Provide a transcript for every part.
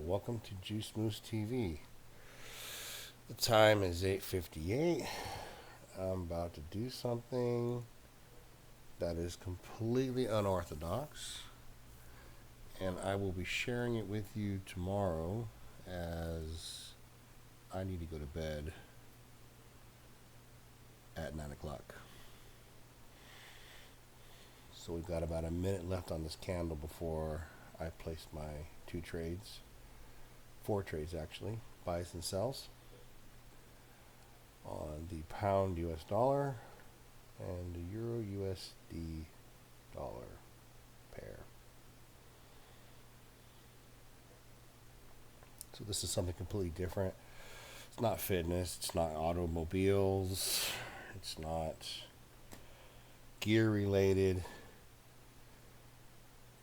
welcome to Juice Moose TV. The time is 8:58. I'm about to do something that is completely unorthodox, and I will be sharing it with you tomorrow as I need to go to bed at 9 o'clock. So we've got about a minute left on this candle before I place my four trades actually, buys and sells on the pound US dollar and the euro USD dollar pair. So this is something completely different. It's not fitness, it's not automobiles, it's not gear related.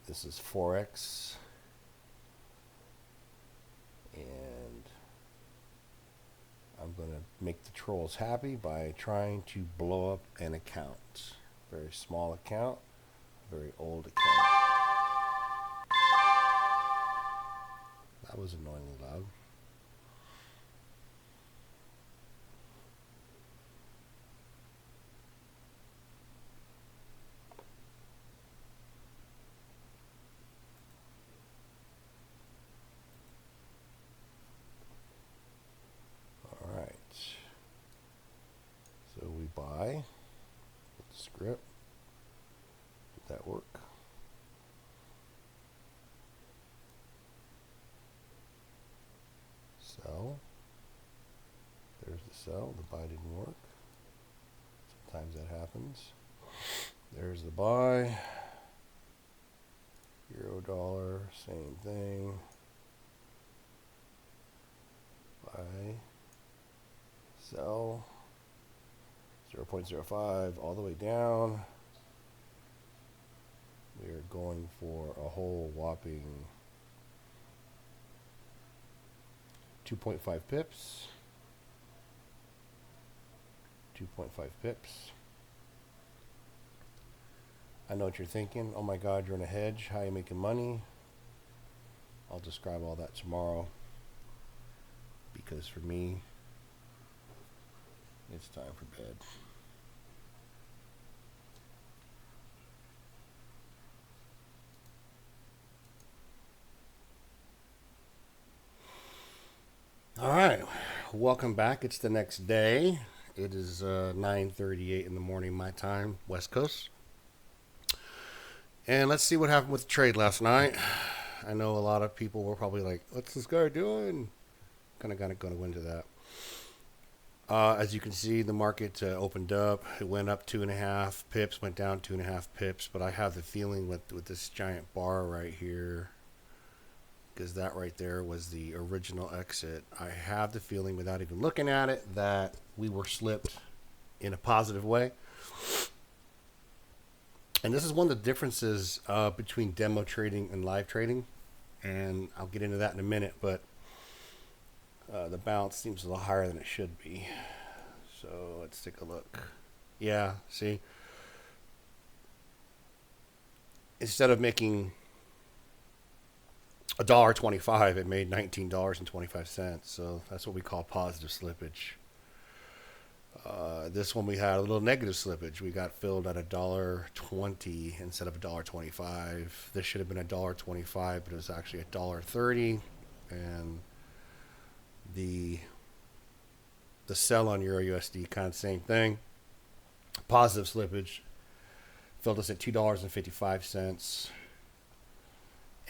This is Forex, and I'm going to make the trolls happy by trying to blow up an account. Very small account, very old account. That was annoyingly loud. Alright. So we buy with the script. Did that work? Sell. There's the sell. The buy didn't work. Sometimes that happens. There's the buy. Euro dollar, same thing. Buy. Sell. 0.05 all the way down. We are going for a whole whopping 2.5 pips. 2.5 pips. I know what you're thinking. Oh my God, you're in a hedge. How are you making money? I'll describe all that tomorrow. Because for me, it's time for bed. All right, welcome back. It's the next day. It is 9:38 in the morning my time, West Coast. And let's see what happened with the trade last night. I know a lot of people were probably like, "What's this guy doing?" Kind of going to go into that. As you can see, the market opened up. It went up 2.5 pips, went down 2.5 pips. But I have the feeling with this giant bar right here, because that right there was the original exit. I have the feeling, without even looking at it, that we were slipped in a positive way. And this is one of the differences between demo trading and live trading. And I'll get into that in a minute, but the bounce seems a little higher than it should be. So let's take a look. Yeah, see? Instead of making $1.25, it made $19.25. So that's what we call positive slippage. This one we had a little negative slippage. We got filled at $1.20 instead of $1.25. This should have been $1.25, but it was actually $1.30. And the sell on Euro USD, kind of same thing. Positive slippage filled us at $2.55,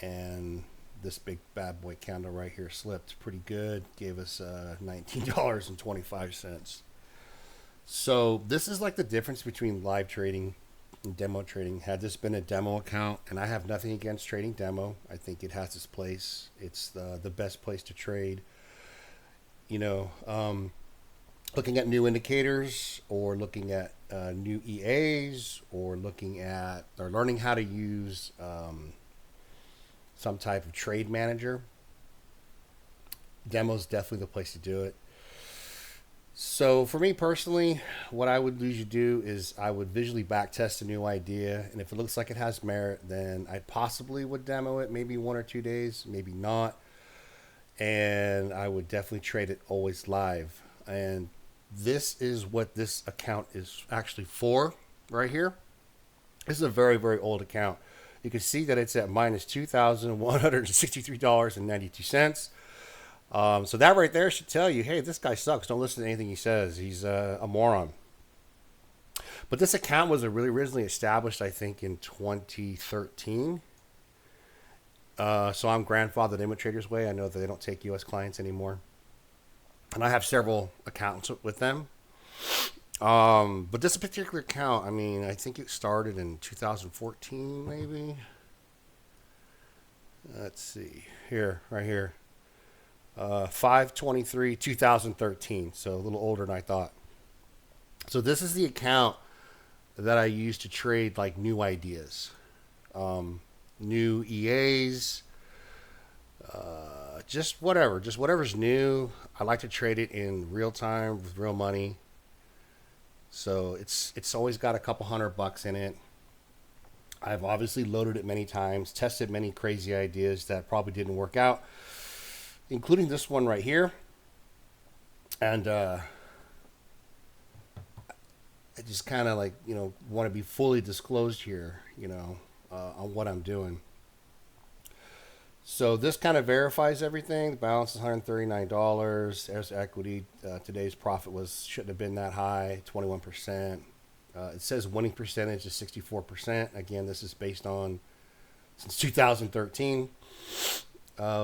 and this big bad boy candle right here slipped pretty good, gave us $19.25. So this is like the difference between live trading and demo trading. Had this been a demo account, and I have nothing against trading demo, I think it has its place. It's the best place to trade. You know, looking at new indicators, or looking at new EAs, or looking at or learning how to use some type of trade manager. Demo's definitely the place to do it. So for me personally, what I would usually do is I would visually backtest a new idea, and if it looks like it has merit, then I possibly would demo it maybe 1 or 2 days, maybe not. and I would definitely trade it always live. And this is what this account is actually for right here. This is a very, very old account. You can see that it's at minus $2,163.92. So that right there should tell you, hey, this guy sucks. Don't listen to anything he says. He's a moron. But this account was originally established, I think, in 2013. So I'm grandfathered in with Traders Way. I know that they don't take U.S. clients anymore. And I have several accounts with them. But this particular account, I mean, I think it started in 2014, maybe. Let's see. Here, right here. 5/23, 2013. So a little older than I thought. So this is the account that I use to trade like new ideas, new EAs, just whatever's new. I like to trade it in real time with real money. So it's always got a couple $100 in it. I've obviously loaded it many times, tested many crazy ideas that probably didn't work out, including this one right here. And I just kind of like, want to be fully disclosed here, on what I'm doing. So this kind of verifies everything. The balance is $139. There's equity. Today's profit shouldn't have been that high, 21%. It says winning percentage is 64%. Again, this is based on since 2013.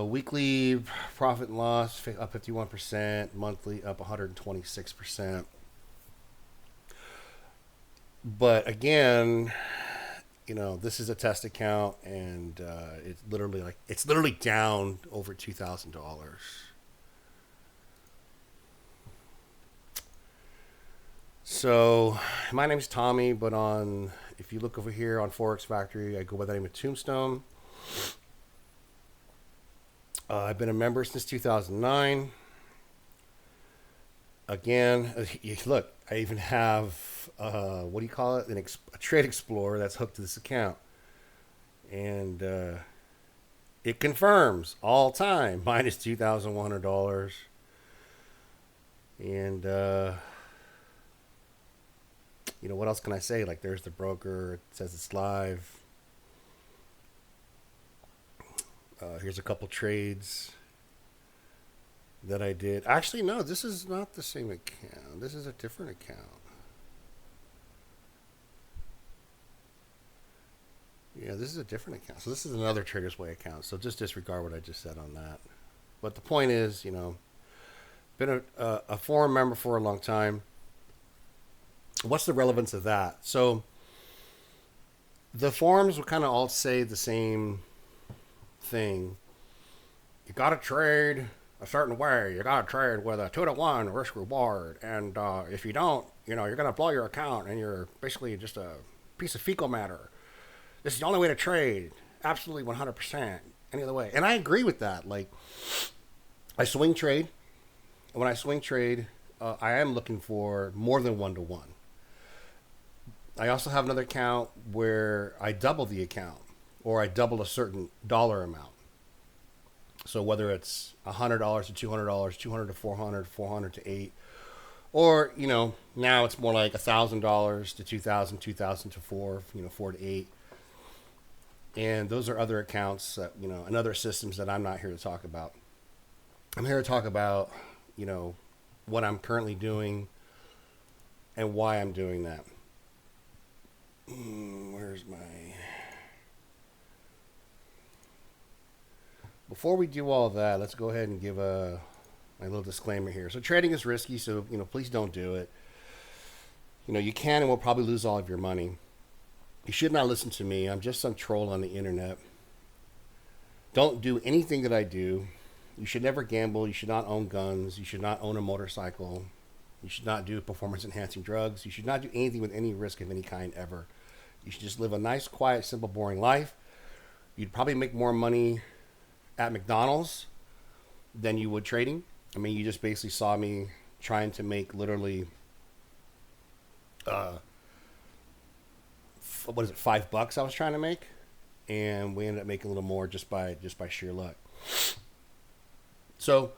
Weekly profit and loss up 51%. Monthly up 126%. But again, this is a test account, and it's literally down over $2,000. So my name is Tommy, but if you look over here on Forex Factory, I go by the name of Tombstone. I've been a member since 2009. Again, look, I even have what do you call it? A Trade Explorer that's hooked to this account, and it confirms all time minus $2,100. And what else can I say? Like, there's the broker. It says it's live. Here's a couple trades that I did. Actually, no, this is not the same account. This is a different account. Yeah, this is a different account. So this is another Traders Way account. So just disregard what I just said on that. But the point is, been a forum member for a long time. What's the relevance of that? So the forums will kind of all say the same thing. You got to trade a certain way. You got to trade with a 2-to-1 risk reward. And if you don't, you're going to blow your account, and you're basically just a piece of fecal matter. This is the only way to trade. Absolutely 100%. Any other way. And I agree with that. Like, I swing trade. When I swing trade, I am looking for more than 1-to-1. I also have another account where I double the account, or I double a certain dollar amount. So whether it's $100 to $200, $200 to $400, $400 to $800, or now it's more like $1,000 to $2,000, $2,000 to $400, $400 to $800. And those are other accounts that, and other systems that I'm not here to talk about. I'm here to talk about, what I'm currently doing and why I'm doing that. Where's my... Before we do all of that, let's go ahead and give my little disclaimer here. So trading is risky, so, please don't do it. You can and will probably lose all of your money. You should not listen to me. I'm just some troll on the internet. Don't do anything that I do. You should never gamble. You should not own guns. You should not own a motorcycle. You should not do performance-enhancing drugs. You should not do anything with any risk of any kind ever. You should just live a nice, quiet, simple, boring life. You'd probably make more money at McDonald's than you would trading. I mean, you just basically saw me trying to make literally, $5 I was trying to make, and we ended up making a little more just by sheer luck. So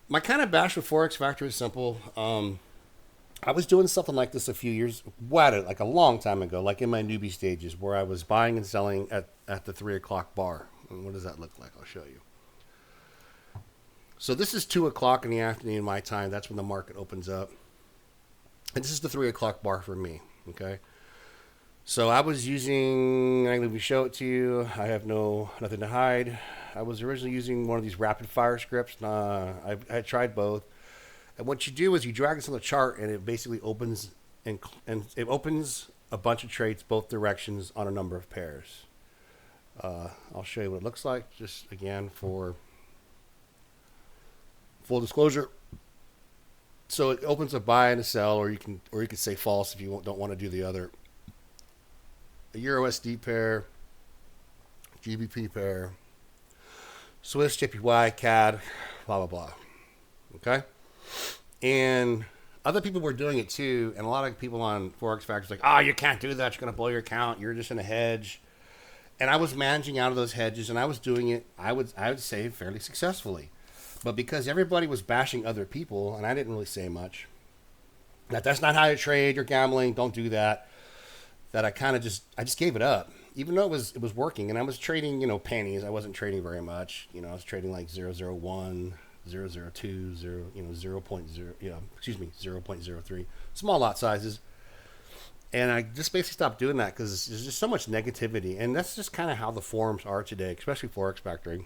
my kind of bash with Forex Factor is simple. I was doing something like this a few years, like a long time ago, like in my newbie stages, where I was buying and selling at the 3 o'clock bar. And what does that look like? I'll show you. So this is 2 o'clock in the afternoon, my time. That's when the market opens up. And this is the 3 o'clock bar for me. Okay. So I was using, I'm going to show it to you. I have nothing to hide. I was originally using one of these rapid fire scripts. I tried both. And what you do is you drag this on the chart, and it basically opens and it opens a bunch of trades both directions on a number of pairs. I'll show you what it looks like. Just again for full disclosure. So it opens a buy and a sell, or you can say false if you don't want to do the other. A Euro SD pair, GBP pair, Swiss JPY CAD, blah blah blah. Okay, and other people were doing it too, and a lot of people on Forex Factors like, oh, you can't do that. You're gonna blow your account. You're just in a hedge. And I was managing out of those hedges, and I was doing it. I would say fairly successfully, but because everybody was bashing other people, and I didn't really say much. That's not how you trade. You're gambling. Don't do that. That I kind of just gave it up, even though it was working, and I was trading pennies. I wasn't trading very much. I was trading like 0.01, 0.02, 0.0, 0.03, small lot sizes, and I just basically stopped doing that because there's just so much negativity, and that's just kind of how the forums are today, especially Forex Factory.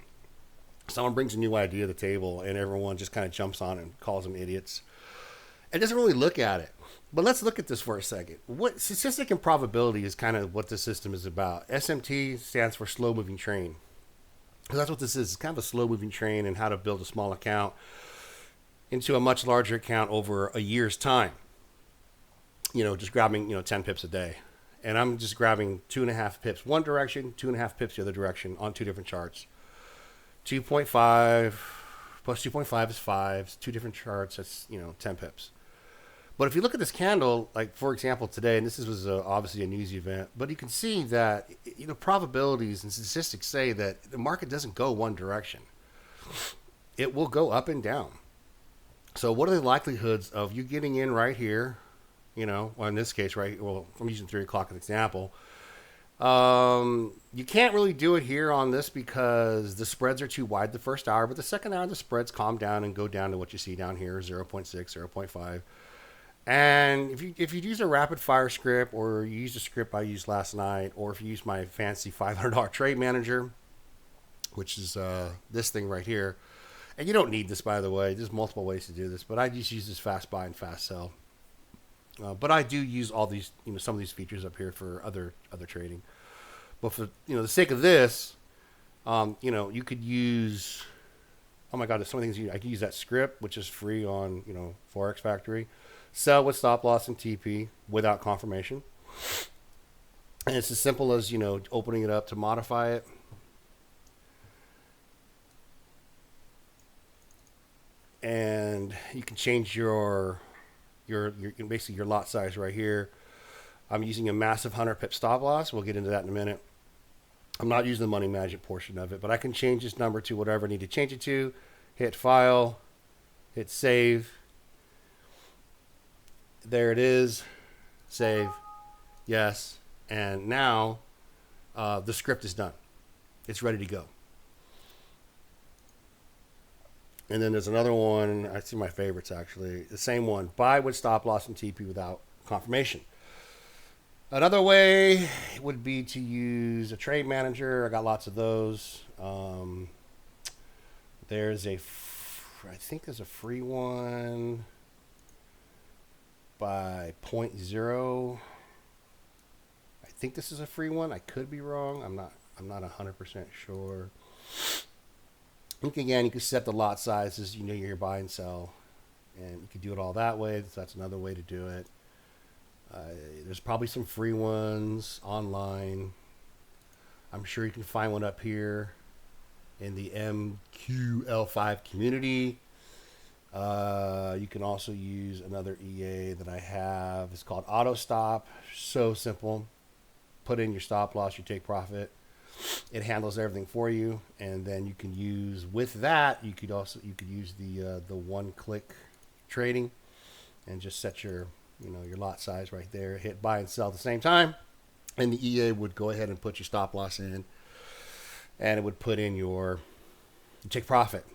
Someone brings a new idea to the table, and everyone just kind of jumps on it and calls them idiots. It doesn't really look at it. But let's look at this for a second. What statistic and probability is kind of what the system is about. SMT stands for slow moving train. Because that's what this is. It's kind of a slow moving train and how to build a small account into a much larger account over a year's time. Just grabbing, 10 pips a day. And I'm just grabbing 2.5 pips one direction, 2.5 pips the other direction on two different charts. 2.5 plus 2.5 is 5. It's two different charts. That's, 10 pips. But if you look at this candle, like for example today, and this was obviously a news event, but you can see that probabilities and statistics say that the market doesn't go one direction. It will go up and down. So what are the likelihoods of you getting in right here, or in this case, right? Well, I'm using 3 o'clock as an example. You can't really do it here on this because the spreads are too wide the first hour, but the second hour the spreads calm down and go down to what you see down here, 0.6, 0.5. And if you use a rapid fire script, or you use a script I used last night, or if you use my fancy $500 trade manager, which is this thing right here, and you don't need this, by the way. There's multiple ways to do this, but I just use this fast buy and fast sell. But I do use all these, some of these features up here for other trading. But for the sake of this, you could use. Oh my God, there's so many things I can use that script, which is free on Forex Factory. Sell with stop loss and TP without confirmation. And it's as simple as, opening it up to modify it. And you can change your basically your lot size right here. I'm using a massive 100 pip stop loss. We'll get into that in a minute. I'm not using the money management portion of it, but I can change this number to whatever I need to change it to. Hit file, hit save. There it is. Save. Yes. And now the script is done. It's ready to go. And then there's another one. I see my favorites actually. The same one. Buy with stop loss and TP without confirmation. Another way would be to use a trade manager. I got lots of those. I think there's a free one by point zero. I think this is a free one. I could be wrong. I'm not 100% sure. Again, you can set the lot sizes. Your buy and sell, and you can do it all that way. So that's another way to do it. There's probably some free ones online. I'm sure you can find one up here in the MQL5 community. You can also use another EA that I have. It's called Auto Stop. So simple. Put in your stop loss, you take profit. It handles everything for you, and then you can use with that. You could use the one click trading, and just set your your lot size right there. Hit buy and sell at the same time, and the EA would go ahead and put your stop loss in, and it would put in your take profit.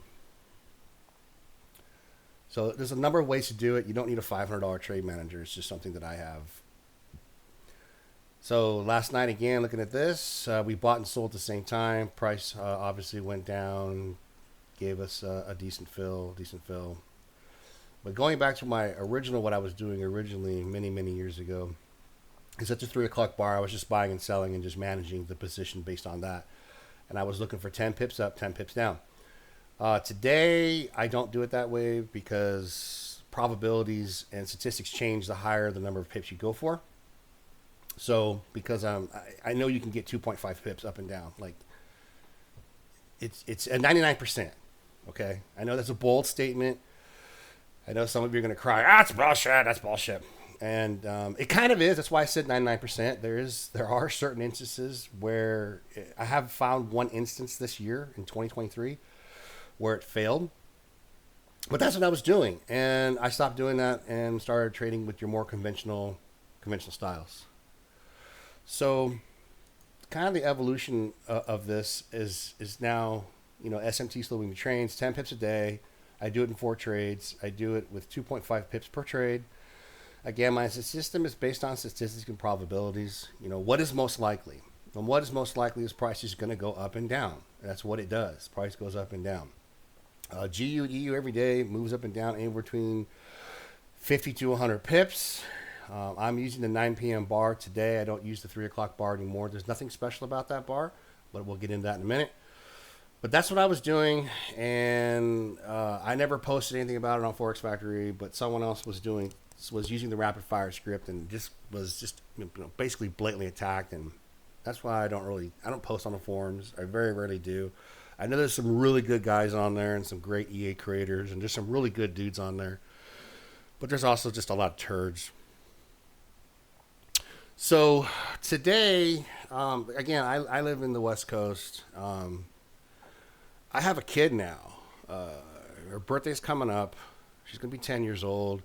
So there's a number of ways to do it. You don't need a $500 trade manager. It's just something that I have. So last night again, looking at this, we bought and sold at the same time. Price obviously went down, gave us a decent fill. But going back to my original, what I was doing originally many years ago, is at the 3 o'clock bar, I was just buying and selling and just managing the position based on that. And I was looking for 10 pips up, 10 pips down. Today, I don't do it that way because probabilities and statistics change the higher the number of pips you go for. So because I know you can get 2.5 pips up and down, like it's a 99%. Okay, I know that's a bold statement. I know some of you are going to cry, that's bullshit, that's bullshit. And it kind of is. That's why I said 99%. There are certain instances where I have found one instance this year in 2023 where it failed. But that's what I was doing. And I stopped doing that and started trading with your more conventional styles. So kind of the evolution of this is now, SMT slow moving trades, 10 pips a day. I do it in 4 trades. I do it with 2.5 pips per trade. Again, my system is based on statistics and probabilities. What is most likely? And what is most likely is price is going to go up and down. That's what it does. Price goes up and down. GU and EU every day moves up and down anywhere between 50 to 100 pips. I'm using the 9 p.m. bar today. I don't use the 3 o'clock bar anymore. There's nothing special about that bar, but we'll get into that in a minute. But that's what I was doing, and I never posted anything about it on Forex Factory, but someone else was using the rapid fire script and was basically blatantly attacked, and that's why I don't post on the forums. I very rarely do. I know there's some really good guys on there and some great EA creators, and there's some really good dudes on there, but there's also just a lot of turds. So today, again, I live in the West Coast. I have a kid now. Her birthday's coming up. She's going to be 10 years old.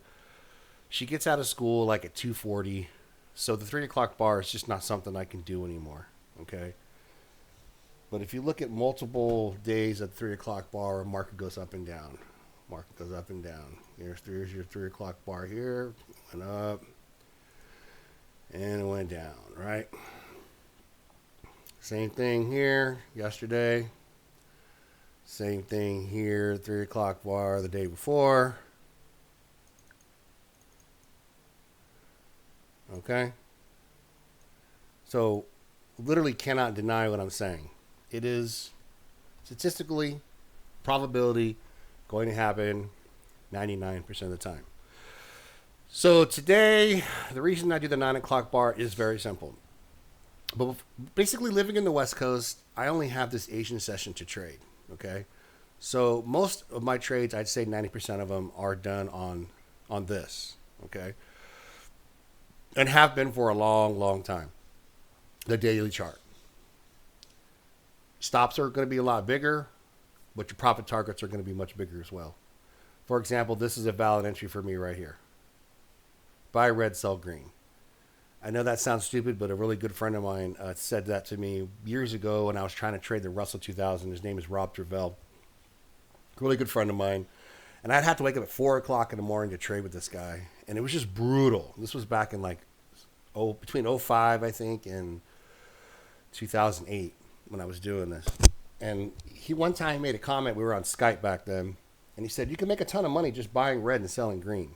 She gets out of school like at 2:40. So the 3 o'clock bar is just not something I can do anymore. Okay. But if you look at multiple days at 3 o'clock bar, market goes up and down. Market goes up and down. Here's your 3 o'clock bar here. Went up. And it went down, right? Same thing here yesterday. Same thing here, 3 o'clock bar the day before. Okay? So, literally cannot deny what I'm saying. It is statistically, probability, going to happen 99% of the time. So today, the reason I do the 9 o'clock bar is very simple. But basically living in the West Coast, I only have this Asian session to trade. Okay, so most of my trades, I'd say 90% of them are done on this. Okay, and have been for a long time. The daily chart. Stops are going to be a lot bigger, but your profit targets are going to be much bigger as well. For example, this is a valid entry for me right here. Buy red, sell green. I know that sounds stupid, but a really good friend of mine said that to me years ago when I was trying to trade the Russell 2000. His name is Rob Travell. Really good friend of mine. And I'd have to wake up at 4 o'clock in the morning to trade with this guy. And it was just brutal. This was back in between 05, I think, and 2008 when I was doing this. And one time made a comment. We were on Skype back then. And he said, you can make a ton of money just buying red and selling green.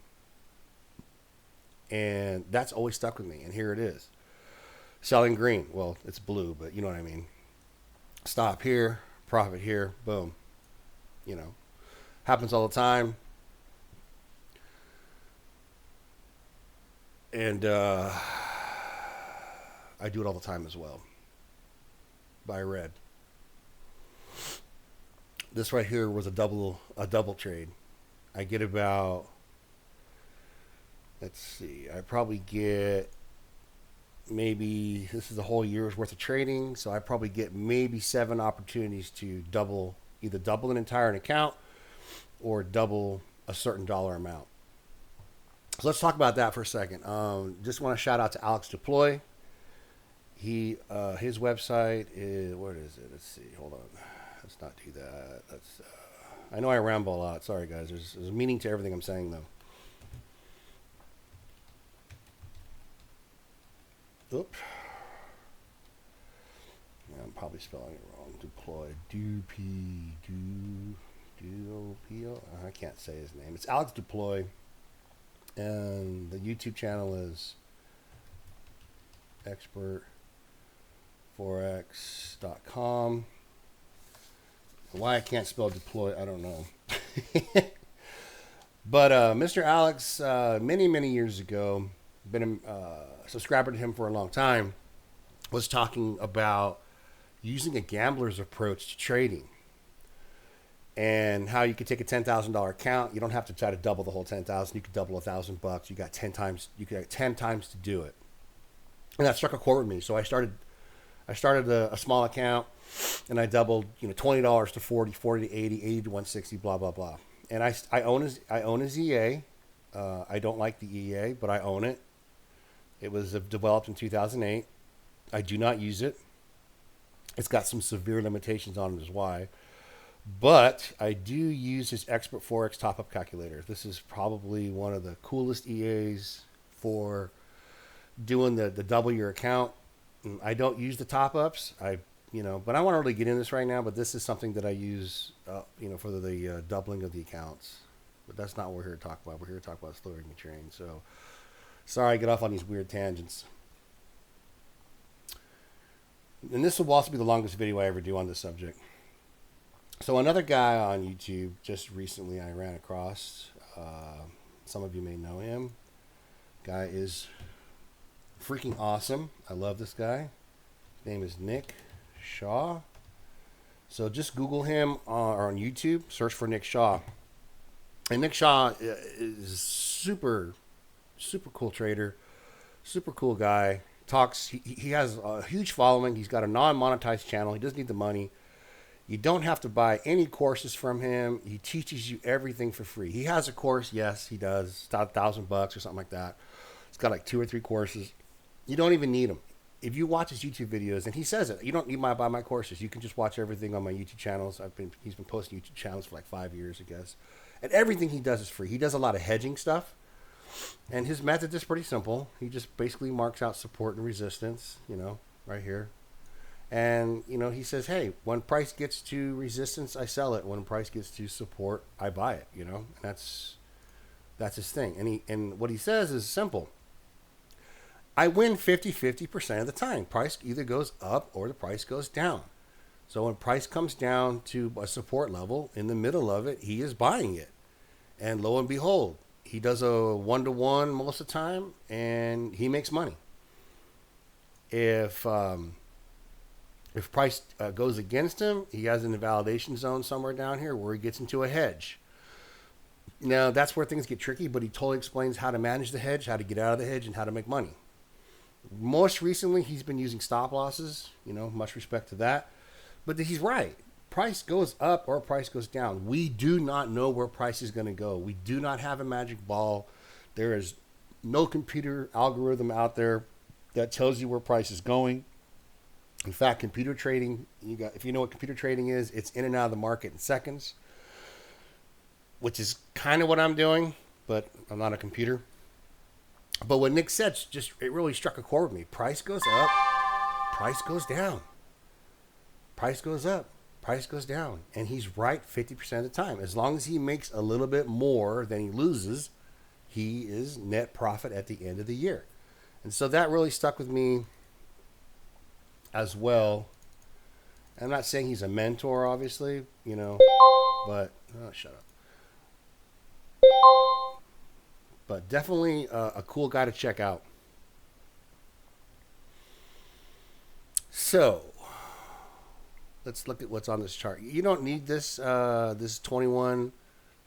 And that's always stuck with me. And here it is. Selling green. Well, it's blue, but you know what I mean. Stop here. Profit here. Boom. Happens all the time. And I do it all the time as well. Buy red. This right here was a double trade. I get about... Let's see. I probably get maybe this is a whole year's worth of trading, so I probably get maybe 7 opportunities to either double an entire account or double a certain dollar amount. So let's talk about that for a second. Just want to shout out to Alex Deploy. His website is, what is it? Let's see. Hold on. Let's not do that. I know I ramble a lot. Sorry, guys. There's a meaning to everything I'm saying, though. Oops. Yeah, I'm probably spelling it wrong. Deploy. I can't say his name. It's Alex Deploy. And the YouTube channel is expertforex.com. Why I can't spell deploy, I don't know. But Mr. Alex, many years ago, been a subscriber to him for a long time, was talking about using a gambler's approach to trading. And how you could take a $10,000 account. You don't have to try to double the whole 10,000. You could double $1,000. You got 10 times. You got 10 times to do it. And that struck a chord with me. So I started a small account, and I doubled $20 to 40, 40 to 80, 80 to 160, blah blah blah. And I own his EA. I don't like the EA, but I own it. It was developed in 2008. I do not use it. It's got some severe limitations on it as why. But I do use his Expert Forex top-up calculator. This is probably one of the coolest EAs for doing the double your account. I don't use the top-ups. But I don't want to really get into this right now. But this is something that I use, for the doubling of the accounts. But that's not what we're here to talk about. We're here to talk about slowing the train. So, sorry I get off on these weird tangents. And this will also be the longest video I ever do on this subject. So another guy on YouTube, just recently I ran across, some of you may know him. Guy is freaking awesome. I love this guy. His name is Nick Shaw. So just Google him or on YouTube, search for Nick Shaw. And Nick Shaw is super cool trader, super cool guy. He has a huge following. He's got a non-monetized channel. He doesn't need the money. You don't have to buy any courses from him. He teaches you everything for free. He has a course, yes, he does. It's about $1,000 or something like that. It's got like 2 or 3 courses. You don't even need them. If you watch his YouTube videos, and he says it, you don't need to buy my courses. You can just watch everything on my YouTube channels. He's been posting YouTube channels for like 5 years, I guess. And everything he does is free. He does a lot of hedging stuff. And his method is pretty simple. He just basically marks out support and resistance, right here. And, he says, hey, when price gets to resistance, I sell it. When price gets to support, I buy it, And that's his thing. And what he says is simple. I win 50% of the time. Price either goes up or the price goes down. So when price comes down to a support level, in the middle of it, he is buying it. And lo and behold, he does a 1-to-1 most of the time, and he makes money. If price goes against him, he has an invalidation zone somewhere down here where he gets into a hedge. Now, that's where things get tricky, but he totally explains how to manage the hedge, how to get out of the hedge, and how to make money. Most recently, he's been using stop losses, much respect to that. But he's right. Price goes up or price goes down. We do not know where price is going to go. We do not have a magic ball. There is no computer algorithm out there that tells you where price is going. In fact, computer trading, if you know what computer trading is, it's in and out of the market in seconds, which is kind of what I'm doing, but I'm not a computer. But what Nick said, it really struck a chord with me. Price goes up, price goes down. Price goes up, price goes down. And he's right 50% of the time. As long as he makes a little bit more than he loses, he is net profit at the end of the year. And so that really stuck with me as well. I'm not saying he's a mentor, obviously, but shut up. But definitely a cool guy to check out. So let's look at what's on this chart. You don't need this. This is 21.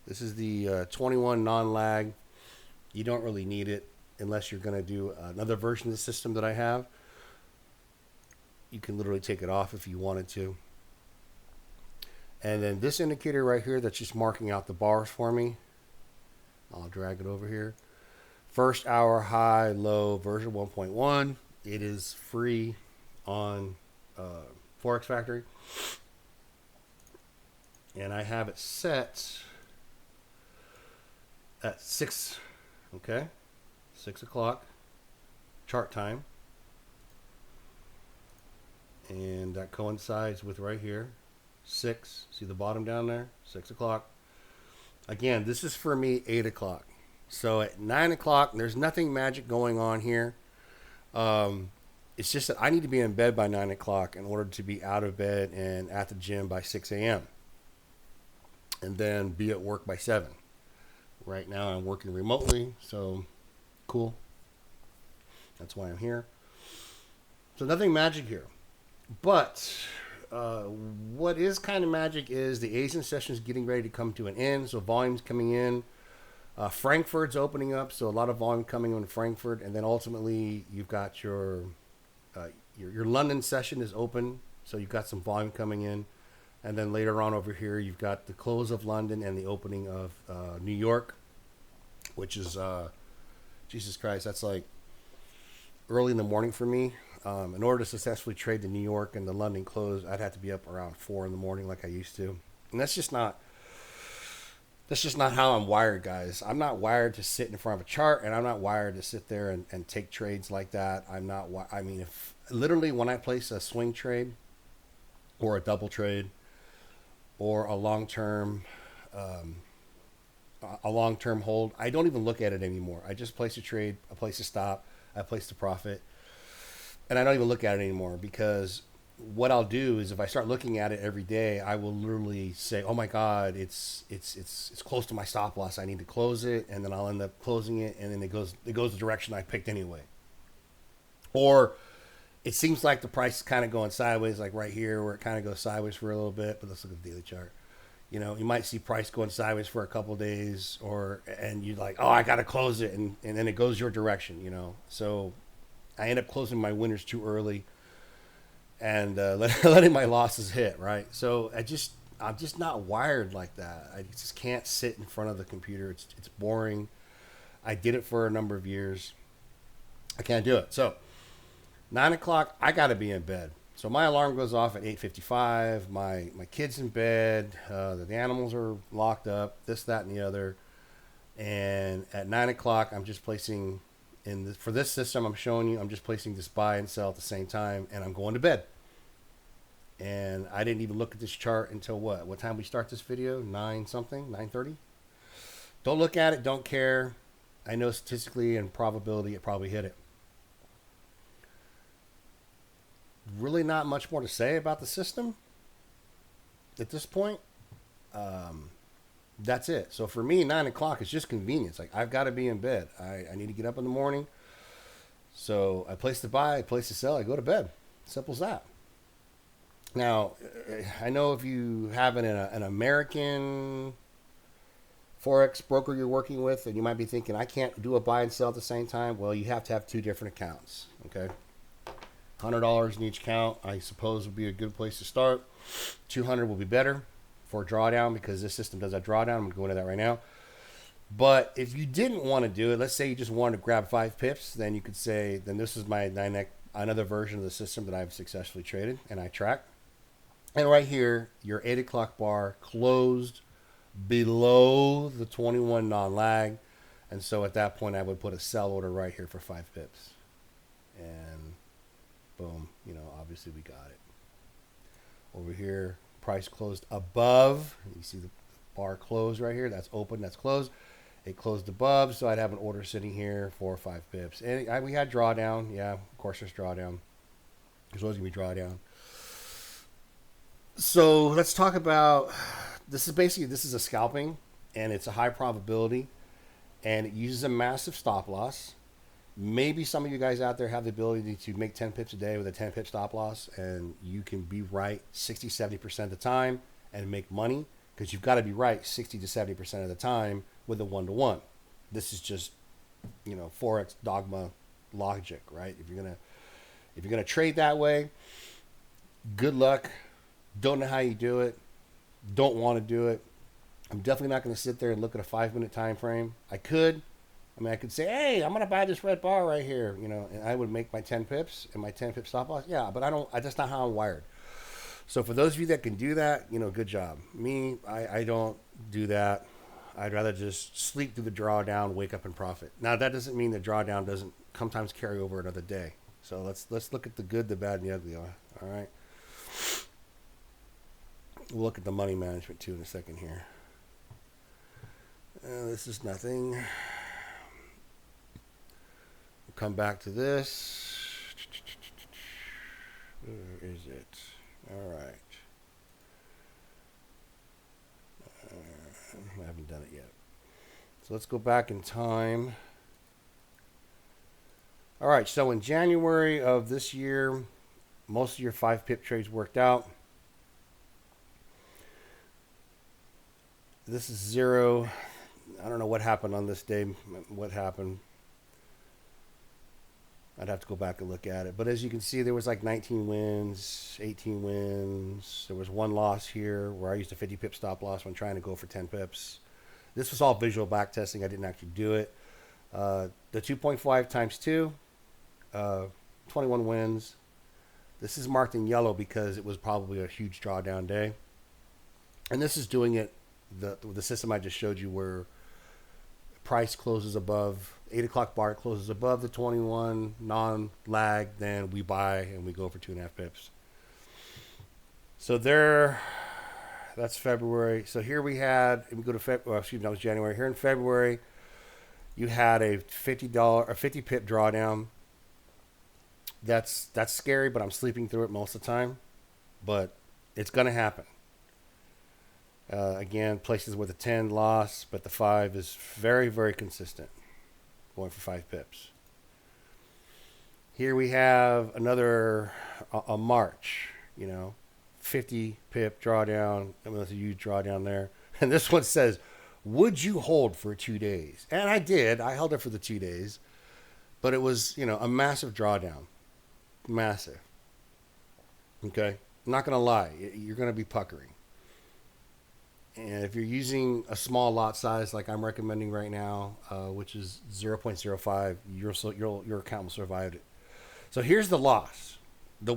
This is the 21 non-lag. You don't really need it. unless you're going to do another version of the system that I have. You can literally take it off if you wanted to. And then this indicator right here that's just marking out the bars for me. I'll drag it over here. First hour high, low, version 1.1. It is free on Forex Factory. And I have it set at 6, okay? 6 o'clock chart time. And that coincides with right here, 6. See the bottom down there? 6 o'clock. Again, this is for me 8 o'clock. So at 9 o'clock, there's nothing magic going on here. It's just that I need to be in bed by 9 o'clock in order to be out of bed and at the gym by 6 a.m. And then be at work by 7. Right now I'm working remotely, so cool. That's why I'm here. So nothing magic here. But what is kind of magic is the Asian session is getting ready to come to an end. So volume's coming in. Frankfurt's opening up, so a lot of volume coming in Frankfurt. And then ultimately you've got your London session is open. So you've got some volume coming in. And then later on over here, you've got the close of London and the opening of New York, which is, Jesus Christ, that's like early in the morning for me. In order to successfully trade the New York and the London close, I'd have to be up around 4 in the morning like I used to. And that's just not how I'm wired, guys. I'm not wired to sit in front of a chart, and I'm not wired to sit there and take trades like that. If literally when I place a swing trade or a double trade or a long-term hold, I don't even look at it anymore. I just place a trade, I place a stop, I place the profit. And I don't even look at it anymore, because what I'll do is if I start looking at it every day, I will literally say, "Oh my God, it's close to my stop loss. I need to close it," and then I'll end up closing it, and then it goes the direction I picked anyway. Or it seems like the price is kind of going sideways, like right here, where it kind of goes sideways for a little bit. But let's look at the daily chart. You know, you might see price going sideways for a couple of days, and you're like, "Oh, I got to close it," and then it goes your direction. You know, so I end up closing my winners too early and letting my losses hit, right? So I'm just not wired like that. I just can't sit in front of the computer. It's boring. I did it for a number of years. I can't do it. So 9 o'clock, I got to be in bed. So my alarm goes off at 8:55. My kid's in bed. The animals are locked up, this, that, and the other. And at 9 o'clock, I'm just placing... for this system I'm showing you, I'm just placing this buy and sell at the same time, and I'm going to bed. And I didn't even look at this chart until what time we start this video? 9 something, 9:30. Don't look at it, don't care. I know statistically and probability it probably hit it. Really not much more to say about the system at this point. That's it. So for me, 9 o'clock is just convenience. Like, I've got to be in bed. I need to get up in the morning. So I place the buy, I place the sell, I go to bed. Simple as that. Now, I know if you have an American Forex broker you're working with, and you might be thinking, I can't do a buy and sell at the same time. Well, you have to have 2 different accounts. Okay. $100 in each account, I suppose, would be a good place to start. $200 will be better for a drawdown, because this system does that drawdown. I'm going to go into that right now. But if you didn't want to do it, let's say you just wanted to grab 5 pips, then you could say, then this is my another version of the system that I've successfully traded and I track. And right here, your 8 o'clock bar closed below the 21 non-lag. And so at that point, I would put a sell order right here for 5 pips. And boom, obviously we got it. Over here, price closed above. You see the bar closed right here. That's open, that's closed. It closed above, so I'd have an order sitting here for 5 pips. And we had drawdown. Yeah, of course there's drawdown. There's always going to be drawdown. So let's talk about, this is a scalping, and it's a high probability, and it uses a massive stop loss. Maybe some of you guys out there have the ability to make 10 pips a day with a 10 pip stop loss, and you can be right 60-70% of the time and make money, because you've got to be right 60 to 70% of the time with a 1-to-1. This is just Forex dogma logic, right? If you're gonna trade that way, good luck. Don't know how you do it. Don't want to do it. I'm definitely not going to sit there and look at a 5 minute time frame. I could. I mean, I could say, hey, I'm going to buy this red bar right here, and I would make my 10 pips and my 10 pip stop loss. Yeah, but I don't. That's not how I'm wired. So for those of you that can do that, good job. Me, I don't do that. I'd rather just sleep through the drawdown, wake up and profit. Now that doesn't mean the drawdown doesn't sometimes carry over another day. So let's look at the good, the bad, and the ugly. All right. We'll look at the money management too in a second here. This is nothing. We'll come back to this. Where is it? All right. I haven't done it yet. So let's go back in time. All right. So in January of this year, most of your 5 pip trades worked out. This is 0. I don't know what happened on this day. What happened? I'd have to go back and look at it. But as you can see, there was like 19 wins, 18 wins. There was one loss here where I used a 50 pip stop loss when trying to go for 10 pips. This was all visual back testing. I didn't actually do it. The 2.5 times 2, 21 wins. This is marked in yellow because it was probably a huge drawdown day. And this is doing it the system I just showed you where price closes above 8 o'clock bar closes above the 21 non-lag, then we buy and we go for 2.5 pips. So that's February. So here we had, we go to that was January. Here in February, you had a $50 pip drawdown. That's scary, but I'm sleeping through it most of the time. But it's gonna happen. Again, places with a 10 loss, but the 5 is very, very consistent, going for 5 pips. Here we have another a March, 50 pip drawdown. I mean, that's a huge drawdown there. And this one says, would you hold for 2 days? And I did. I held it for the 2 days. But it was, a massive drawdown. Massive. Okay? I'm not going to lie. You're going to be puckering. And if you're using a small lot size like I'm recommending right now, which is 0.05, your account will survive it. So here's the loss. The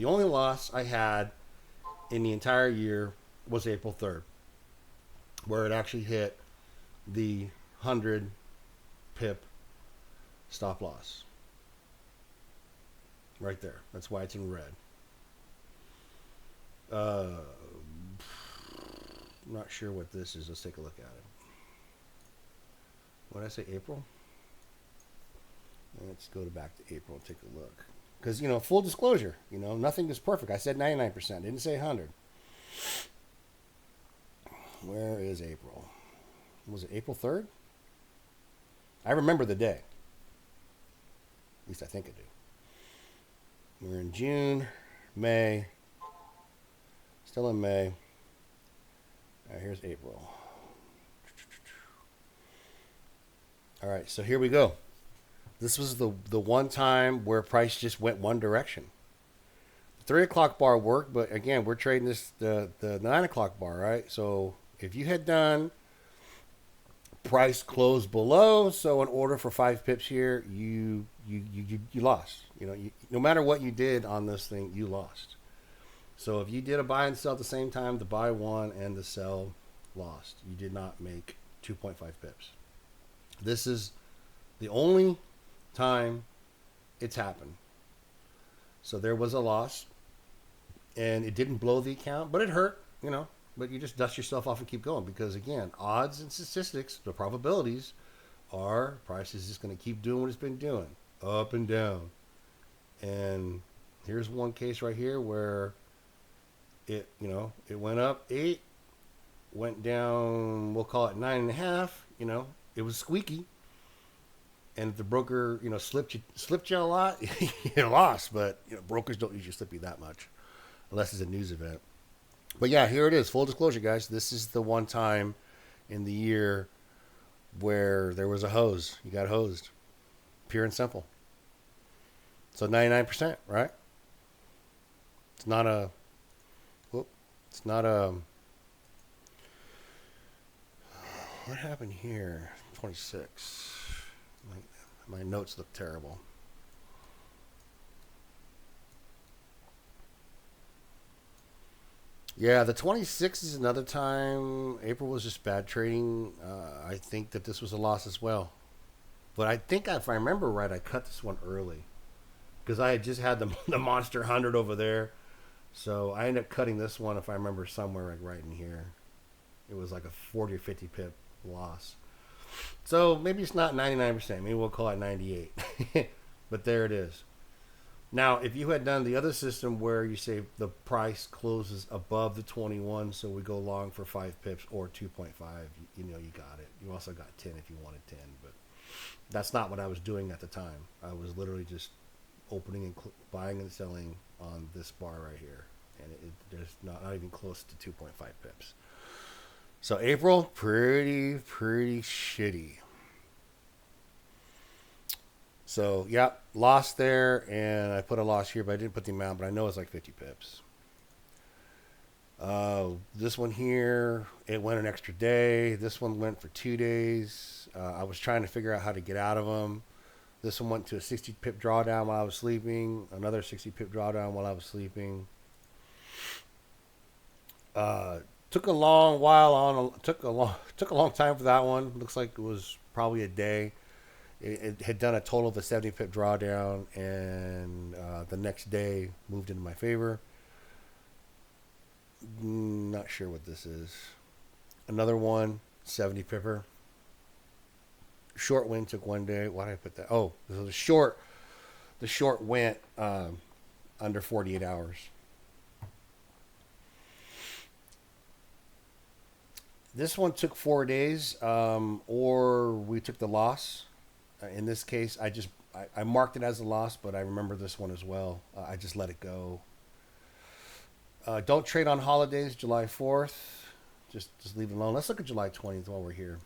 only loss I had in the entire year was April 3rd, where it actually hit the 100 pip stop loss. Right there. That's why it's in red. I'm not sure what this is. Let's take a look at it. What did I say, April? Let's go back to April and take a look. Because, full disclosure, nothing is perfect. I said 99%. Didn't say 100. Where is April? Was it April 3rd? I remember the day. At least I think I do. We're in June, May. Still in May. All right, here's April. All right, so here we go. This was the one time where price just went one direction. The 3 o'clock bar worked, but again, we're trading the 9 o'clock bar, right? So if you had done price closed below, so in order for 5 pips here, you lost. No matter what you did on this thing, you lost. So if you did a buy and sell at the same time, the buy won and the sell lost. You did not make 2.5 pips. This is the only time it's happened. So there was a loss, and it didn't blow the account, but it hurt, But you just dust yourself off and keep going because, again, odds and statistics, the probabilities are price is just going to keep doing what it's been doing, up and down. And here's one case right here where it went up 8, went down, we'll call it 9.5. It was squeaky. And if the broker, slipped you a lot, you lost. But brokers don't usually slip you that much, unless it's a news event. But yeah, here it is. Full disclosure, guys. This is the one time in the year where there was a hose. You got hosed. Pure and simple. So 99%, right? It's not a, whoop, it's not a, what happened here? 26. My notes look terrible. Yeah, the 26 is another time. April was just bad trading. I think that this was a loss as well. But I think if I remember right, I cut this one early because I had just had the Monster 100 over there. So I ended up cutting this one, if I remember, somewhere like right in here. It was like a 40 or 50 pip loss. So maybe it's not 99%. Maybe we'll call it 98. But there it is. Now, if you had done the other system where you say the price closes above the 21, so we go long for 5 pips or 2.5, you got it. You also got 10 if you wanted 10, but that's not what I was doing at the time. I was literally just opening and buying and selling on this bar right here, and there's not even close to 2.5 pips. So April, pretty shitty. So, yeah, lost there, and I put a loss here, but I didn't put the amount, but I know it's like 50 pips. This one here, it went an extra day. This one went for 2 days. I was trying to figure out how to get out of them. This one went to a 60 pip drawdown while I was sleeping. Another 60 pip drawdown while I was sleeping. Took a long while on. Took a long time for that one. Looks like it was probably a day. It had done a total of a 70 pip drawdown, and the next day moved into my favor. Not sure what this is. Another one, 70 pipper. Short win took 1 day. Why did I put that? Oh, so the short went under 48 hours. This one took 4 days, or we took the loss. In this case, I marked it as a loss, but I remember this one as well. I just let it go. Don't trade on holidays, July 4th. Just leave it alone. Let's look at July 20th while we're here.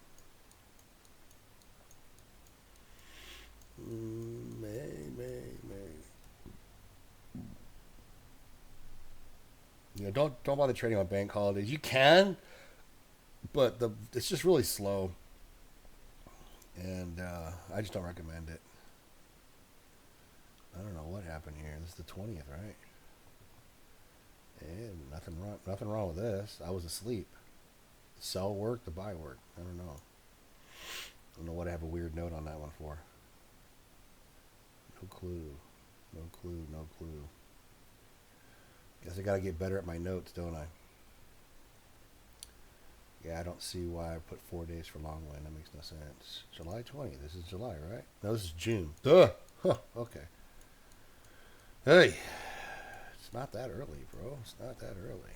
May. Don't bother trading on bank holidays. You can, but it's just really slow. And I just don't recommend it. I don't know what happened here. This is the 20th, right? And nothing wrong with this. I was asleep. The sell worked, the buy worked. I don't know. I don't know what I have a weird note on that one for. No clue. Guess I gotta get better at my notes, don't I? Yeah, I don't see why I put 4 days for long win. That makes no sense. July 20th. This is July, right? No, this is June. Duh. Huh, okay. Hey. It's not that early, bro. It's not that early.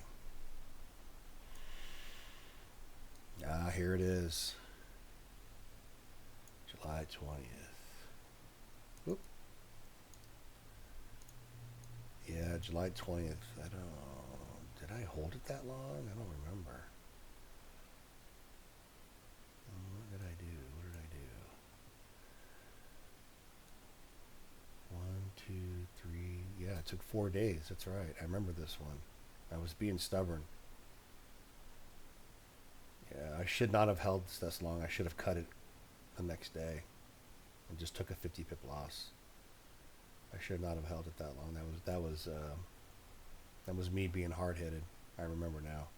Here it is. July 20th. Oop. Yeah, July 20th. Did I hold it that long? I don't remember. What did I do? 1, 2, 3. Yeah, it took 4 days. That's right. I remember this one. I was being stubborn. Yeah, I should not have held this long. I should have cut it the next day and just took a 50 pip loss. I should not have held it that long. That was me being hard headed. I remember now.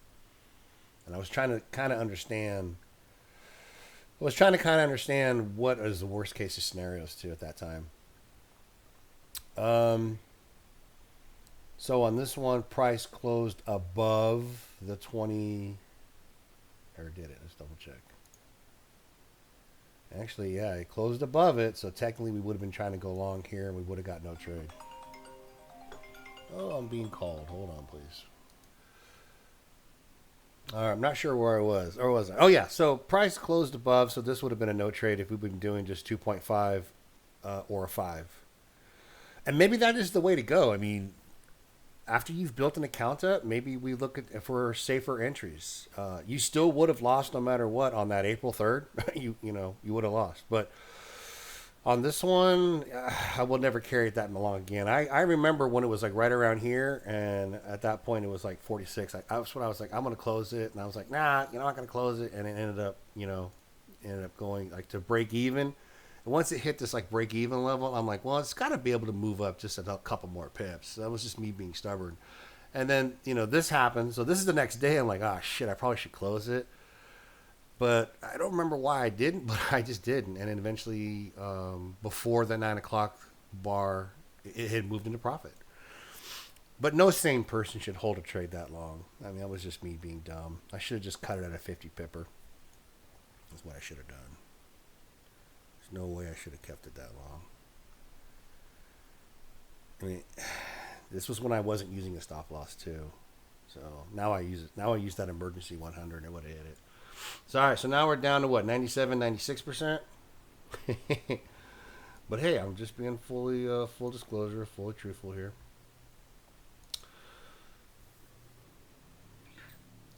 And I was trying to kind of understand. What is the worst case scenarios too at that time. So on this one, price closed above the 20. Or did it? Let's double check. Actually, yeah, it closed above it, so technically we would have been trying to go long here, and we would have got no trade. Oh, I'm being called. Hold on, please. All right, I'm not sure where I was. Or was I? Oh, yeah, so price closed above, so this would have been a no trade if we'd been doing just 2.5 or a 5. And maybe that is the way to go. I mean, after you've built an account up, maybe we look at for safer entries. You still would have lost no matter what on that April 3rd. You would have lost. But on this one, I will never carry it that long again. I remember when it was like right around here, and at that point it was like 46. That's when I was like, I'm gonna close it, and I was like, nah, you're not gonna close it, and it ended up going like to break even. And once it hit this like break even level, I'm like, well, it's got to be able to move up just a couple more pips. So that was just me being stubborn. And then this happened. So this is the next day. I'm like, oh shit, I probably should close it. But I don't remember why I didn't, but I just didn't. And then eventually, before the 9 o'clock bar, it had moved into profit. But no sane person should hold a trade that long. I mean, that was just me being dumb. I should have just cut it at a 50 pipper. That's what I should have done. There's no way I should have kept it that long. I mean, this was when I wasn't using a stop loss too. So now I use it. Now I use that emergency 100 and it would have hit it. So all right, so now we're down to what, 97, 96%? But hey, I'm just being full disclosure, fully truthful here.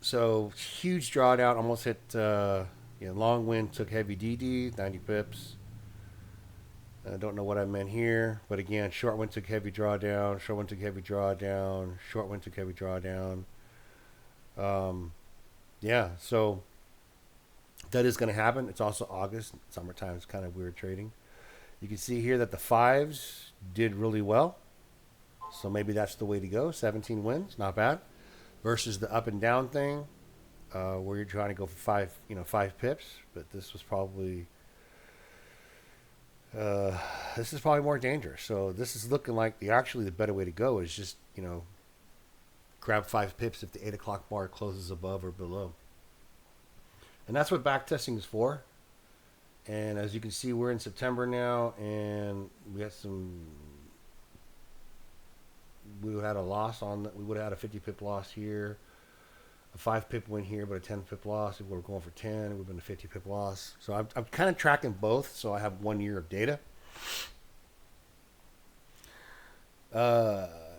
So huge drawdown, almost hit. Long wind took heavy DD, 90 pips. I don't know what I meant here, but again, short wind took heavy drawdown, short wind took heavy drawdown, short wind took heavy drawdown. So that is going to happen. It's also August. Summertime is kind of weird trading. You can see here that the fives did really well. So maybe that's the way to go. 17 wins, not bad. Versus the up and down thing, where you're trying to go for five pips. But this was probably, this is probably more dangerous. So this is looking like the better way to go is just, grab 5 pips if the 8 o'clock bar closes above or below. And that's what backtesting is for. And as you can see, we're in September now, and we had a loss we would have had a 50 pip loss here, a 5 pip win here, but a 10 pip loss. If we were going for 10, it would have been a 50 pip loss. So I'm kind of tracking both, so I have 1 year of data.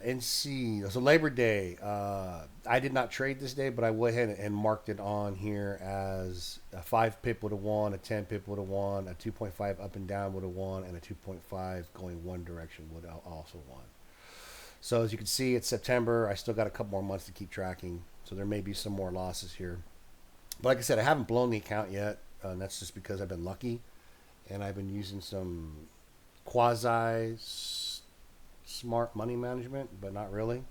And see, so Labor Day, I did not trade this day, but I went ahead and marked it on here as a 5 pip would have won, a 10 pip would have won, a 2.5 up and down would have won, and a 2.5 going one direction would have also won. So as you can see, it's September. I still got a couple more months to keep tracking, so there may be some more losses here. But like I said, I haven't blown the account yet, and that's just because I've been lucky, and I've been using some quasi smart money management, but not really.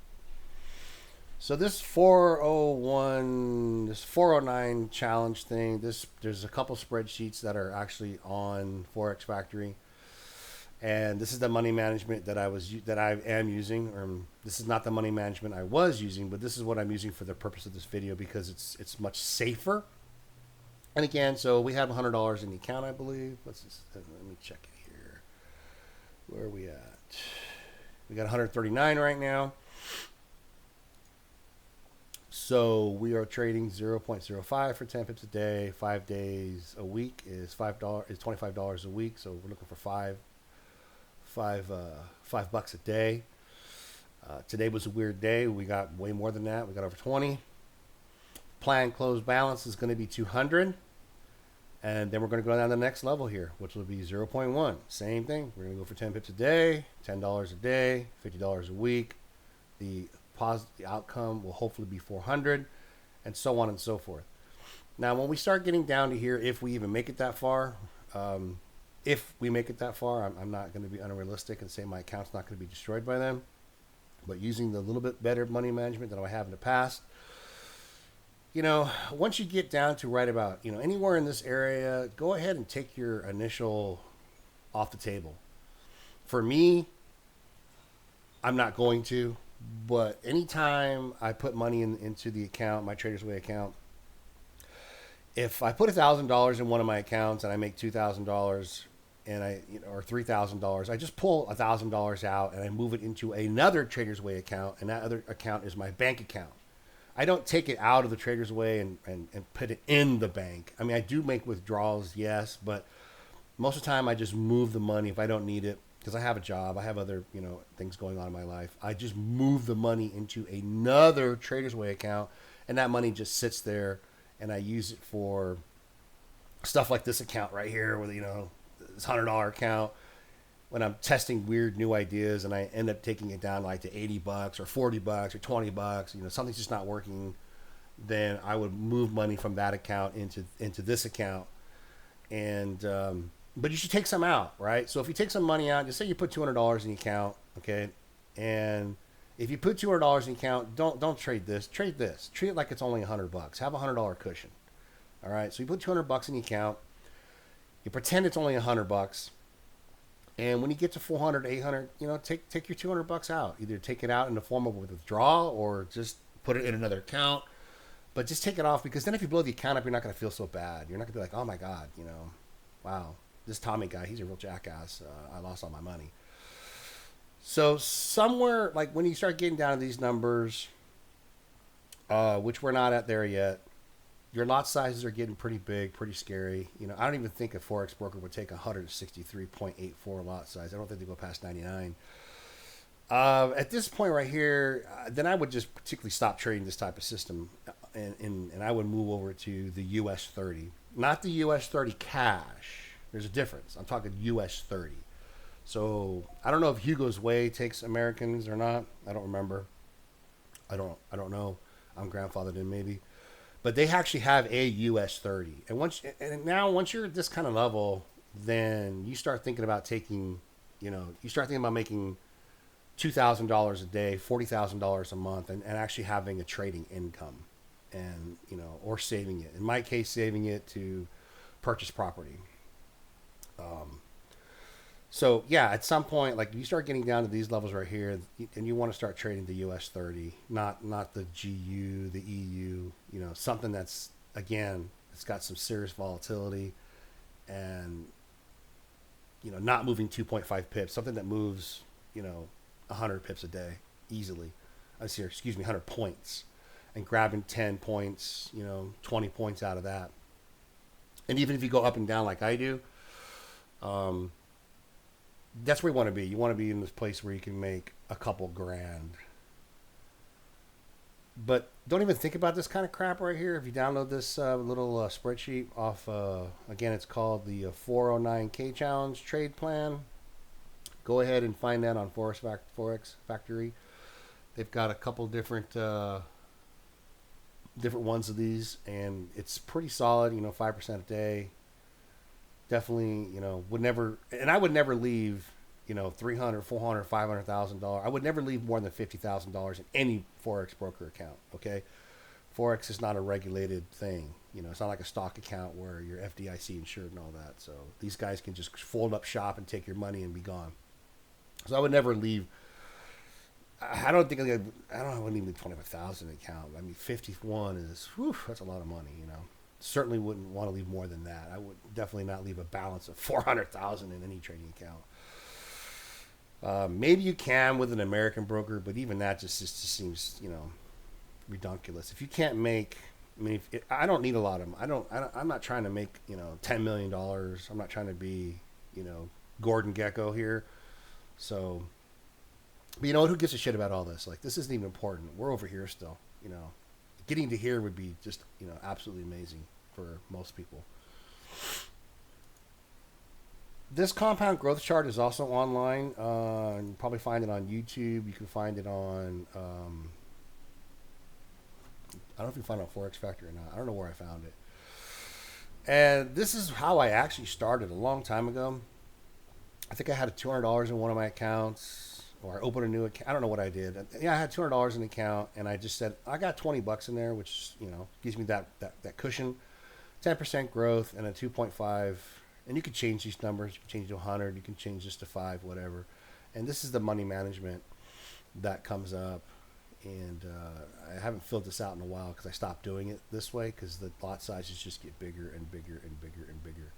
So this 409 challenge thing, there's a couple spreadsheets that are actually on Forex Factory, and this is the money management that I am using. This is not the money management I was using, but this is what I'm using for the purpose of this video because it's much safer. And again, so we have $100 in the account, I believe. Let me check it here. Where are we at? We got 139 right now. So we are trading 0.05 for 10 pips a day. 5 days a week is $25 a week. So we're looking for $5 a day. Today was a weird day. We got way more than that. We got over 20. Planned closed balance is going to be 200. And then we're going to go down to the next level here, which will be 0.1. Same thing. We're going to go for 10 pips a day, $10 a day, $50 a week. The outcome will hopefully be 400, and so on and so forth. Now, when we start getting down to here, if we even make it that far, I'm not going to be unrealistic and say my account's not going to be destroyed by them. But using the little bit better money management than I have in the past, once you get down to right about, anywhere in this area, go ahead and take your initial off the table. For me, I'm not going to, but anytime I put money into the account, my Trader's Way account, if I put $1,000 in one of my accounts and I make $2,000 or $3,000, I just pull $1,000 out and I move it into another Trader's Way account, and that other account is my bank account. I don't take it out of the Trader's Way and put it in the bank. I mean, I do make withdrawals, yes, but most of the time I just move the money if I don't need it because I have a job, I have other things going on in my life. I just move the money into another Trader's Way account, and that money just sits there, and I use it for stuff like this account right here, with this $100 account. When I'm testing weird new ideas, and I end up taking it down like to $80 or $40 or $20, something's just not working, then I would move money from that account into this account, and but you should take some out, right? So if you take some money out, just say you put $200 in the account, okay, and if you put $200 in the account, don't trade this. Trade this. Treat it like it's only $100. Have a $100 cushion. All right. So you put $200 in the account. You pretend it's only $100, and when you get to 400, 800, take your $200 out. Either take it out in the form of a withdrawal or just put it in another account. But just take it off, because then if you blow the account up, you're not going to feel so bad. You're not going to be like, oh my God, wow, this Tommy guy, he's a real jackass. I lost all my money. So somewhere, like when you start getting down to these numbers, which we're not at there yet, your lot sizes are getting pretty big, pretty scary. I don't even think a Forex broker would take 163.84 lot size. I don't think they go past 99. At this point right here, then I would just particularly stop trading this type of system, and I would move over to the US 30. Not the US 30 cash. There's a difference. I'm talking US 30. So I don't know if Hugo's Way takes Americans or not. I don't remember. I don't know. I'm grandfathered in maybe. But they actually have a US 30. And once you're at this kind of level, then you start thinking about taking, you start thinking about making $2,000 a day, $40,000 a month, and actually having a trading income, and or saving it. In my case, saving it to purchase property. So yeah, at some point, like you start getting down to these levels right here, and you want to start trading the US 30, not the GU, the EU, something that's, again, it's got some serious volatility, and not moving 2.5 pips, something that moves 100 pips a day easily. Excuse me, 100 points, and grabbing 10 points, 20 points out of that. And even if you go up and down like I do, that's where you want to be. You want to be in this place where you can make a couple grand. But don't even think about this kind of crap right here. If you download this little spreadsheet off, again, it's called the 409K Challenge Trade Plan. Go ahead and find that on Forex Factory. They've got a couple different ones of these, and it's pretty solid. 5% a day. Definitely, would never, and I would never leave, $300, $400, $500,000. I would never leave more than $50,000 in any Forex broker account. Okay, Forex is not a regulated thing. It's not like a stock account where you're FDIC insured and all that. So these guys can just fold up shop and take your money and be gone. So I would never leave. I don't think I wouldn't even leave 25,000 account. I mean, 51 is, that's a lot of money. Certainly wouldn't want to leave more than that. I would definitely not leave a balance of 400,000 in any trading account. Maybe you can with an American broker, but even that just seems redonkulous. If you can't make, I don't need a lot of them. I'm not trying to make $10 million. I'm not trying to be Gordon Gekko here. So, but who gives a shit about all this? Like, this isn't even important. We're over here still. Getting to here would be just absolutely amazing for most people. This compound growth chart is also online. You probably find it on YouTube. You can find it on I don't know if you can find it on Forex Factory or not. I don't know where I found it. And this is how I actually started a long time ago. I think I had $200 in one of my accounts, or I opened a new account. I don't know what I did. Yeah, I had $200 in the account, and I just said, I got 20 bucks in there, which, gives me that cushion, 10% growth, and a 2.5. And you can change these numbers. You can change to 100. You can change this to 5, whatever. And this is the money management that comes up. And I haven't filled this out in a while because I stopped doing it this way, because the lot sizes just get bigger and bigger and bigger and bigger.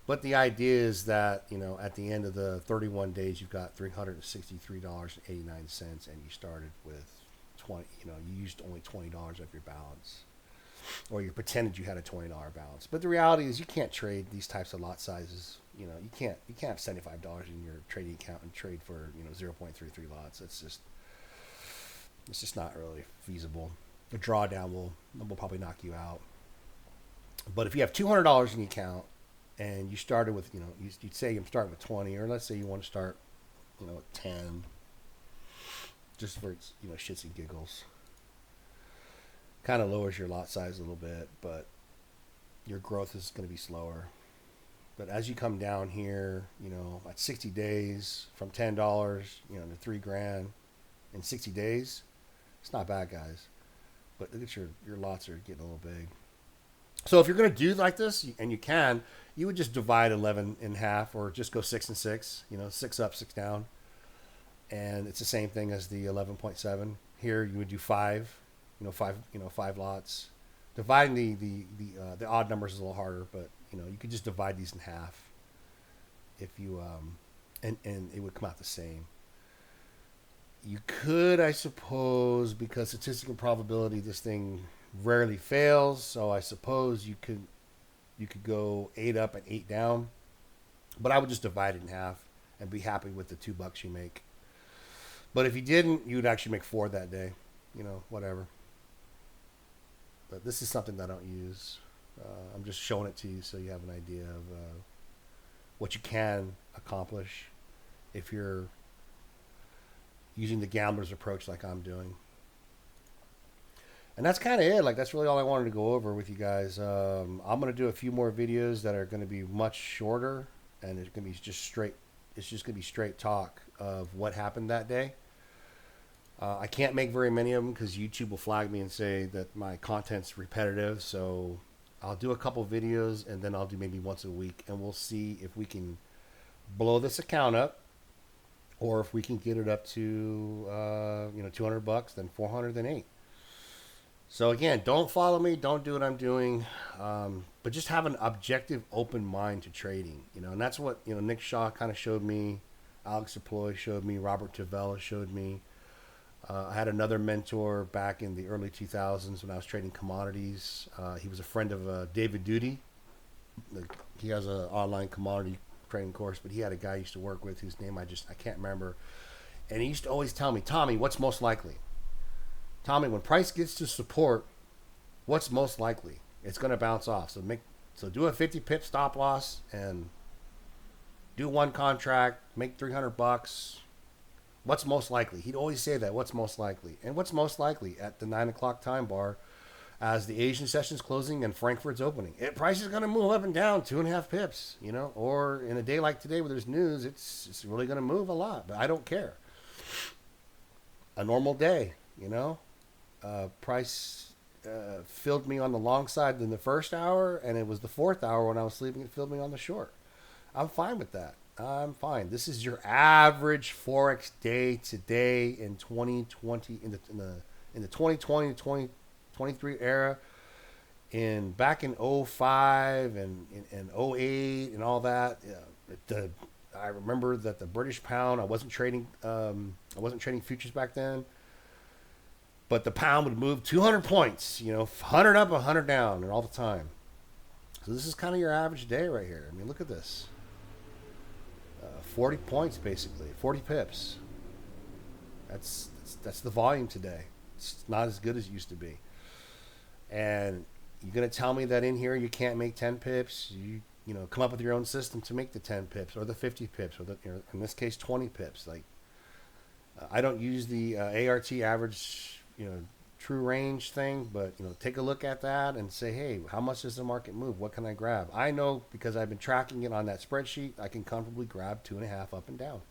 But the idea is that, at the end of the 31 days, you've got $363.89, and you started with 20, you used only $20 of your balance. or you pretended you had a $20 balance. But the reality is you can't trade these types of lot sizes. You can't have $75 in your trading account and trade for 0.33 lots. It's just not really feasible. The drawdown will probably knock you out. But if you have $200 in the account and you started with you'd say I'm starting with 20, or let's say you want to start at 10, just for shits and giggles. Kind of lowers your lot size a little bit, but your growth is going to be slower. But as you come down here, at 60 days from $10, to $3,000 in 60 days, it's not bad, guys. But look at your lots are getting a little big. So if you're going to do like this, and you would just divide 11 in half, or just go 6 and 6. 6 up, 6 down, and it's the same thing as the 11.7. Here you would do 5. Five lots. Dividing the odd numbers is a little harder, but you could just divide these in half. If you and it would come out the same. You could, I suppose, because statistical probability, this thing rarely fails. So I suppose you could go 8 up and 8 down, but I would just divide it in half and be happy with the $2 you make. But if you didn't, you would actually make 4 that day. Whatever. But this is something that I don't use. I'm just showing it to you so you have an idea of what you can accomplish if you're using the gambler's approach like I'm doing. And that's kind of it. Like, that's really all I wanted to go over with you guys. I'm going to do a few more videos that are going to be much shorter, and it's going to be just straight. It's just going to be straight talk of what happened that day. I can't make very many of them because YouTube will flag me and say that my content's repetitive. So I'll do a couple videos, and then I'll do maybe once a week, and we'll see if we can blow this account up, or if we can get it up to $200, then 400, then 8. So again, don't follow me, don't do what I'm doing, but just have an objective, open mind to trading. And that's what Nick Shaw kind of showed me, Alex Deploy showed me, Robert Tavella showed me. I had another mentor back in the early 2000s when I was trading commodities. He was a friend of David Duty. He has an online commodity trading course, but he had a guy I used to work with whose name I can't remember. And he used to always tell me, Tommy, what's most likely? Tommy, when price gets to support, what's most likely? It's going to bounce off. So do a 50 pip stop loss and do one contract, make $300. What's most likely? He'd always say that. What's most likely? And what's most likely at the 9 o'clock time bar, as the Asian session's closing and Frankfurt's opening? Price is going to move up and down 2.5 pips, Or in a day like today where there's news, it's really going to move a lot. But I don't care. A normal day, price filled me on the long side in the first hour, and it was the fourth hour when I was sleeping. It filled me on the short. I'm fine with that. I'm fine. This is your average forex day today in 2020, in the 2020 to 2023 era. Back in 05 and 08 and all that. I remember that the British pound. I wasn't trading futures back then. But the pound would move 200 points, 100 up, 100 down, and all the time. So this is kind of your average day right here. I mean, look at this. 40 points, basically. 40 pips. That's the volume today. It's not as good as it used to be. And you're going to tell me that in here you can't make 10 pips? You come up with your own system to make the 10 pips or the 50 pips or in this case 20 pips. Like, I don't use the ART average, true range thing, but take a look at that and say, hey, how much does the market move? What can I grab? I know because I've been tracking it on that spreadsheet. I can comfortably grab 2.5 up and down.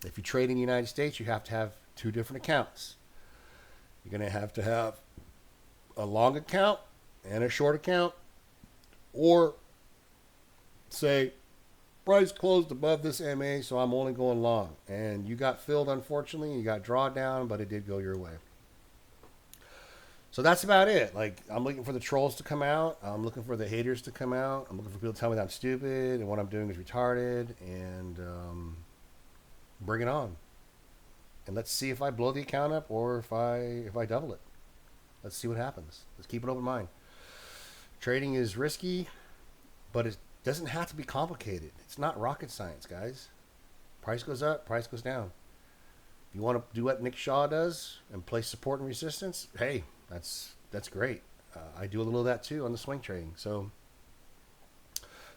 If you trade in the United States, you have to have 2 different accounts. You're going to have a long account and a short account, or say price closed above this MA, so I'm only going long. And you got filled, unfortunately. You got drawdown, but it did go your way. So that's about it. Like, I'm looking for the trolls to come out. I'm looking for the haters to come out. I'm looking for people to tell me that I'm stupid and what I'm doing is retarded. And bring it on. And let's see if I blow the account up or if I double it. Let's see what happens. Let's keep an open mind. Trading is risky, but it doesn't have to be complicated. It's not rocket science, guys. Price goes up, price goes down. If you want to do what Nick Shaw does and play support and resistance, hey, that's great. I do a little of that too on the swing trading. So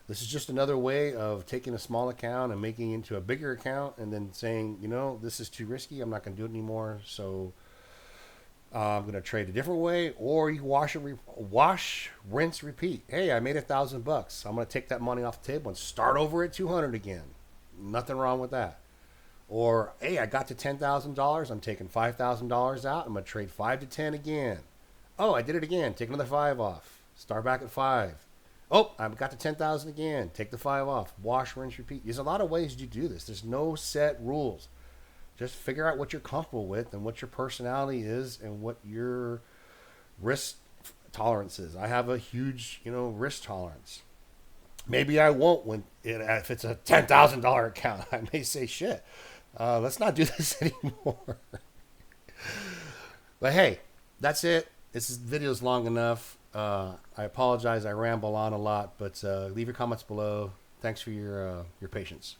this is just another way of taking a small account and making it into a bigger account, and then saying, this is too risky. I'm not going to do it anymore. So I'm going to trade a different way. Or you wash, rinse, repeat. Hey, I made $1,000. I'm going to take that money off the table and start over at 200 again. Nothing wrong with that. Or, hey, I got to $10,000. I'm taking $5,000 out. I'm going to trade 5 to 10 again. Oh, I did it again. Take another 5 off. Start back at 5. Oh, I've got to 10,000 again. Take the 5 off. Wash, rinse, repeat. There's a lot of ways you do this. There's no set rules. Just figure out what you're comfortable with and what your personality is and what your risk tolerance is. I have a huge, risk tolerance. Maybe I won't if it's a $10,000 account. I may say, shit, let's not do this anymore. But hey, that's it. This video's long enough. I apologize. I ramble on a lot, but leave your comments below. Thanks for your patience.